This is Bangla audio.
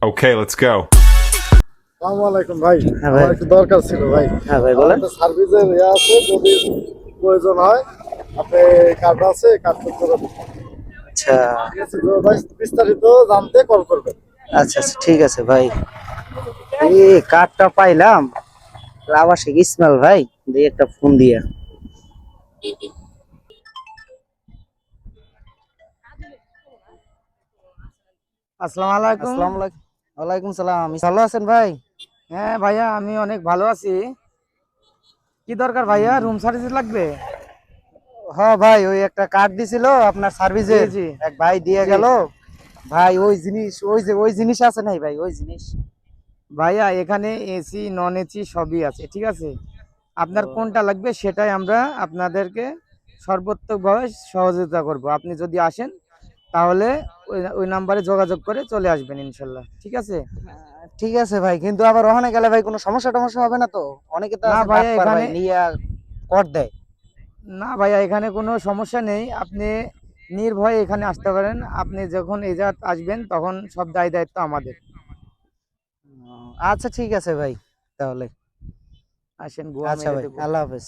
Okay, let's go. আসসালামু আলাইকুম ভাই। হ্যাঁ ভাই। আমার একটু দরকার ছিল ভাই। হ্যাঁ ভাই বলেন। একটা সার্ভিসের আছে, যদি প্রয়োজন হয় আপনি কার্ড আছে, কার্ড করতে পারবেন। আচ্ছা ঠিক আছে তো ভাই, বিস্তারিত জানতে কল করবেন। আচ্ছা আচ্ছা ঠিক আছে ভাই। এই কার্ডটা পাইলাম, আবাসিক ইসমাইল ভাই, দিয়ে একটা ফোন দিয়া। আসসালামু আলাইকুম। আসসালামু আলাইকুম। ওয়ালাইকুম সালাম। ভালো আছেন ভাই? হ্যাঁ ভাইয়া, আমি অনেক ভালো আছি। কি দরকার ভাইয়া? রুম সার্ভিস লাগবে? হ্যাঁ ভাই, ওই একটা কার্ড দিছিল আপনার জি সার্ভিসের, জি এক ভাই দিয়ে জি গেল ভাই। ওই জিনিস, ওই জিনিস আছে নাই ভাই? ওই জিনিস। ভাইয়া, এখানে এসি নন এসি সবই আছে, ঠিক আছে। আপনার ও, কোনটা লাগবে সেটাই আমরা আপনাদেরকে সর্বোত্তকভাবে সহযোগিতা করব। আপনি যদি আসেন তাহলে ওই ওই নাম্বারে যোগাযোগ করে চলে আসবেন ইনশাল্লাহ, ঠিক আছে। ঠিক আছে ভাই, কিন্তু আবার ওখানে গেলে ভাই কোনো সমস্যা টমস্যা হবে না তো? অনেকে তো না আছে ভাইয়া বাটপার ভাই, এখানে, নিয়ে কর দেয়। না ভাইয়া এখানে কোনো সমস্যা নেই। আপনি নির্ভয়ে এখানে আসতে পারেন। আপনি যখন এজাত আসবেন তখন সব দায় দায়িত্ব আমাদের। আচ্ছা ঠিক আছে ভাই, তাহলে। আসেন, গোয়া আচ্ছা মেরে ভাই, দেবো। আল্লাহ হাফেজ।